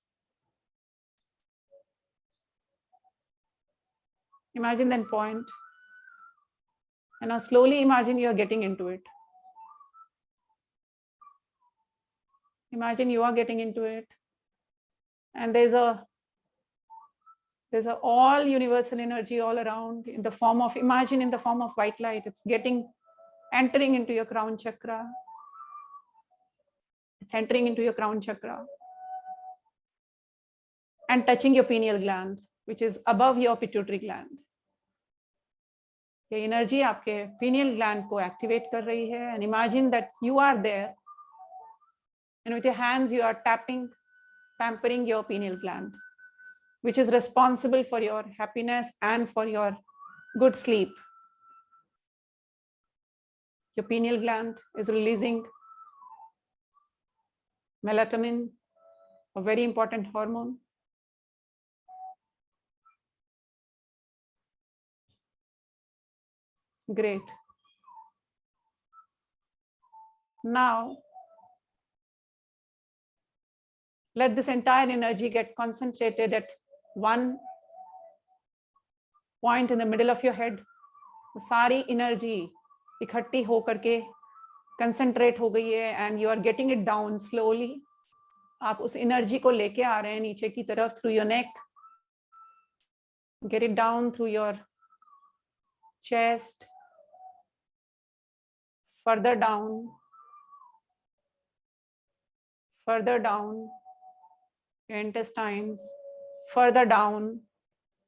Imagine that point. And now slowly imagine you are getting into it. Imagine you are getting into it. And there's a all universal energy all around in the form of, imagine in the form of white light. It's entering into your crown chakra. It's entering into your crown chakra and touching your pineal gland, which is above your pituitary gland. ये energy आपके pineal gland को activate कर रही है. And imagine that you are there, and with your hands you are pampering your pineal gland, which is responsible for your happiness and for your good sleep. Your pineal gland is releasing melatonin, a very important hormone. Great. Now, let this entire energy get concentrated at one point in the middle of your head. सारी energy इकट्ठी हो करके concentrate हो गई है, and you are getting it down slowly. आप उस energy को लेके आ रहे हैं नीचे की तरफ through your neck. Get it down through your chest, further down, your intestines, further down,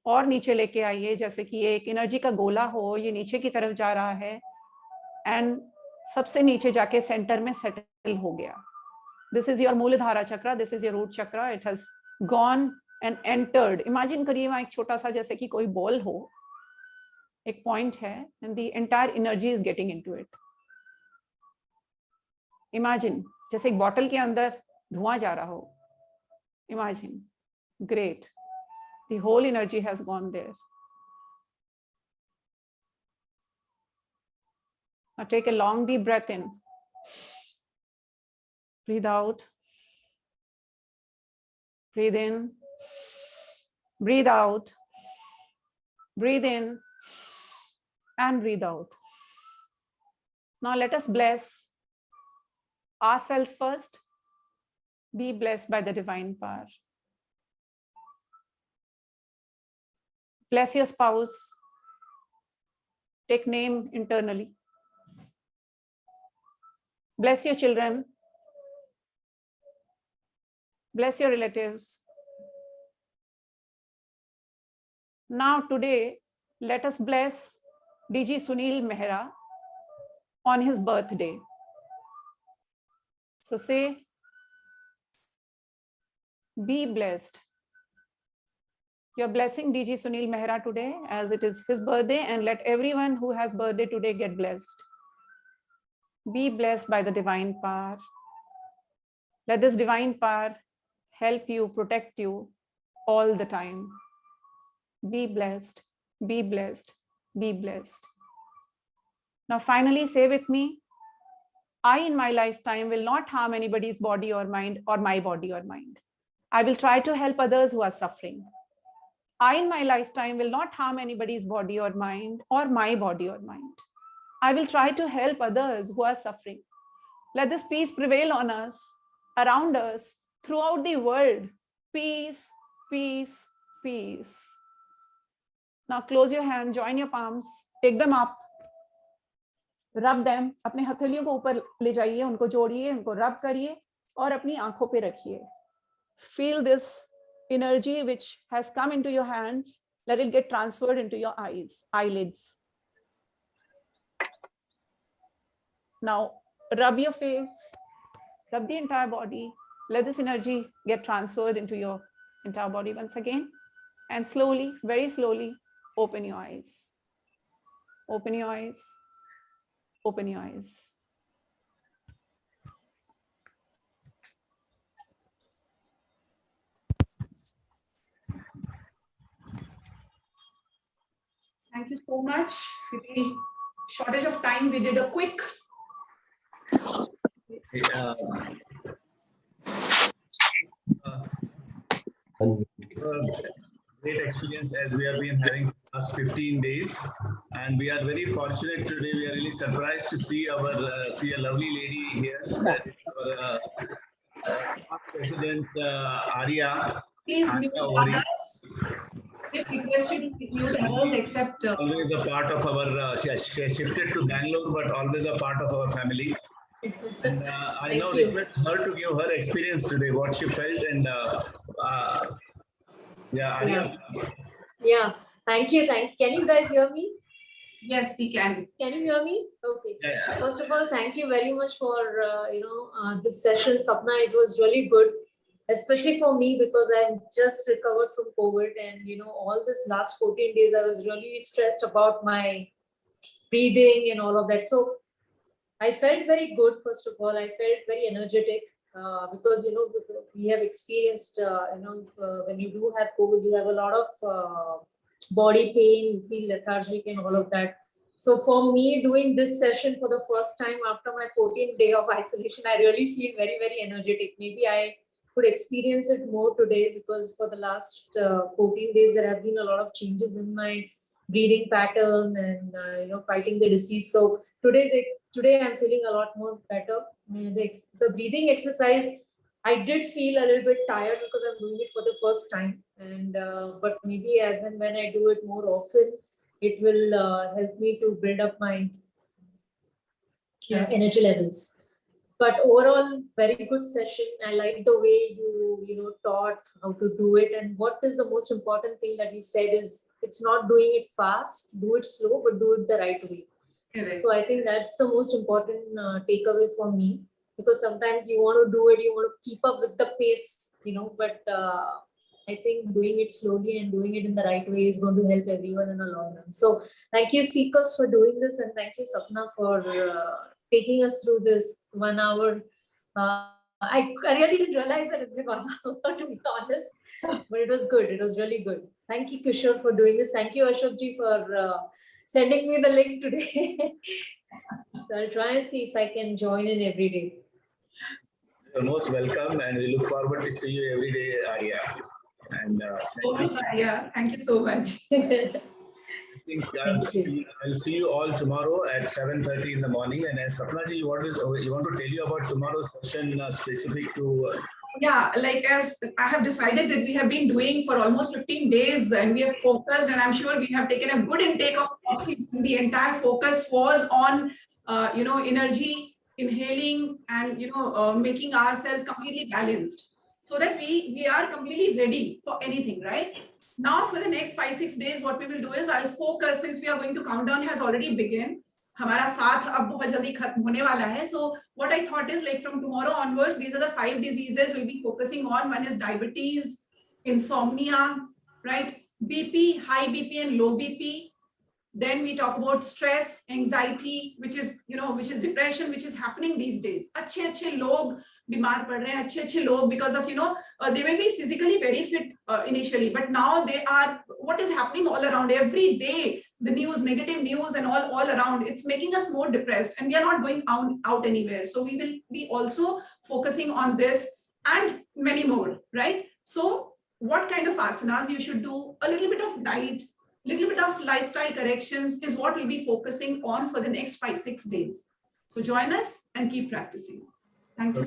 और नीचे लेके आइए जैसे कि ये एक एनर्जी का गोला हो, ये नीचे की तरफ जा रहा है एंड सबसे नीचे जाके सेंटर में सेटल हो गया. This is your Muladhara chakra, this is your root chakra. It has gone and entered. Imagine करिए वहां एक छोटा सा जैसे कि कोई बॉल हो, एक पॉइंट है, and the entire energy is getting into it. Imagine जैसे एक बॉटल के अंदर धुआं जा रहा हो. Imagine. Great. The whole energy has gone there. Now take a long deep breath in. Breathe out. Breathe in. Breathe out. Breathe in and breathe out. Now let us bless ourselves first. Be blessed by the divine power. Bless your spouse. Take name internally. Bless your children. Bless your relatives. Now today, let us bless DG Sunil Mehra on his birthday. So say, be blessed. You're blessing DG Sunil Mehra today as it is his birthday, and let everyone who has birthday today get blessed. Be blessed by the divine power. Let this divine power help you, protect you all the time. Be blessed, be blessed, be blessed. Now finally say with me, I in my lifetime will not harm anybody's body or mind, or my body or mind. I will try to help others who are suffering. I in my lifetime will not harm anybody's body or mind, or my body or mind. I will try to help others who are suffering. Let this peace prevail on us, around us, throughout the world. Peace, peace, peace. Now close your hand, join your palms, take them up, rub them. अपने हथेलियों को ऊपर ले जाइए, उनको जोड़िए, उनको रब करिए और अपनी आंखों पे रखिए. Feel this energy which has come into your hands. Let it get transferred into your eyelids. Now rub your face, rub the entire body. Let this energy get transferred into your entire body once again. And slowly, very slowly, open your eyes. Open your eyes. Open your eyes. Thank you so much. With the shortage of time, we did a quick. Great experience as we have been having last 15 days, and we are very fortunate today. We are really surprised to see a lovely lady here. That is our President Arya. Please mute others. We request you to mute others except. Always a part of our. She shifted to Bangalore, but always a part of our family. And I now request her to give her experience today, what she felt, and yeah, Arya. Yeah. Thank you. Can you guys hear me? Yes, we can. Can you hear me? Okay. Yeah. First of all, thank you very much for this session, Sapna. It was really good, especially for me because I'm just recovered from COVID, and all this last 14 days I was really stressed about my breathing and all of that. So I felt very good. First of all, I felt very energetic because we have experienced when you do have COVID, you have a lot of body pain, you feel lethargic and all of that. So for me, doing this session for the first time after my 14th day of isolation, I really feel very, very energetic. Maybe I could experience it more today because for the last 14 days, there have been a lot of changes in my breathing pattern and fighting the disease. So today I'm feeling a lot more better. The breathing exercise, I did feel a little bit tired because I'm doing it for the first time, and but maybe as and when I do it more often, it will help me to build up my energy levels. But overall, very good session. I like the way you taught how to do it, and what is the most important thing that you said is it's not doing it fast, do it slow, but do it the right way. Correct. So I think that's the most important takeaway for me. Because sometimes you want to do it, you want to keep up with the pace, but I think doing it slowly and doing it in the right way is going to help everyone in the long run. So thank you, Seekers, for doing this, and thank you, Sapna, for taking us through this 1 hour. I really didn't realize that it's been 1 hour, to be honest, but it was good. It was really good. Thank you, Kishore, for doing this. Thank you, Ashokji, for sending me the link today. So I'll try and see if I can join in every day. You're most welcome, and we look forward to see you every day, Arya. And thank you so much. I think I'll see you all tomorrow at 7:30 in the morning. And as Sapnaji, you want to tell you about tomorrow's session specific to? Yeah, like as I have decided that we have been doing for almost 15 days, and we have focused, and I'm sure we have taken a good intake of oxygen. The entire focus was on energy, inhaling, and making ourselves completely balanced, so that we are completely ready for anything, right? Now for the next 5-6 days, what we will do is I'll focus, since we are going to countdown has already begun. हमारा साथ अब बहुत जल्दी खत्म होने वाला है. So what I thought is, like, from tomorrow onwards, these are the 5 diseases we'll be focusing on. One is diabetes, insomnia, right? BP, high BP and low BP, Then we talk about stress, anxiety, which is depression, which is happening these days. अच्छे लोग बीमार पड़ रहे हैं, अच्छे लोग, because of they may be physically very fit initially, but now they are, what is happening all around every day, the news, negative news and all around, it's making us more depressed, and we are not going out anywhere. So we will be also focusing on this and many more, right? So what kind of asanas you should do, a little bit of diet, little bit of lifestyle corrections is what we'll be focusing on for the next 5-6 days. So join us and keep practicing. Thank you.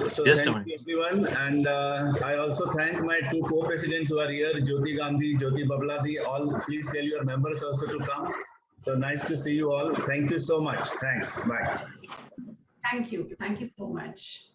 So Just a thank you everyone, and I also thank my 2 co-presidents who are here, Jyoti Gandhi, Jyoti Babladi. All, please tell your members also to come. So nice to see you all. Thank you so much. Thanks. Bye. Thank you so much.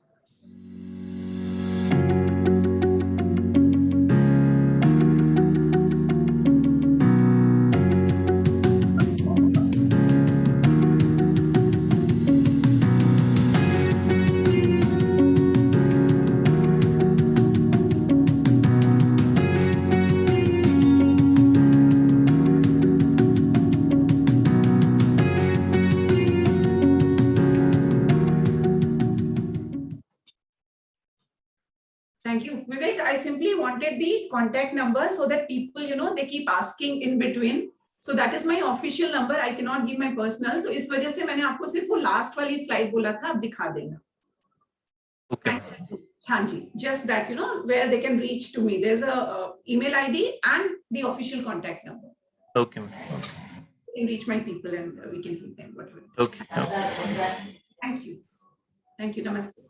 Thank you, Vivek. I simply wanted the contact number so that people, they keep asking in between. So that is my official number. I cannot give my personal. तो इस वजह से मैंने आपको सिर्फ वो last वाली slide बोला था, आप दिखा देना. Okay. हाँ जी, just that, where they can reach to me. There's a email ID and the official contact number. Okay. You can reach my people and we can feed them whatever. Okay. Thank you. Namaste.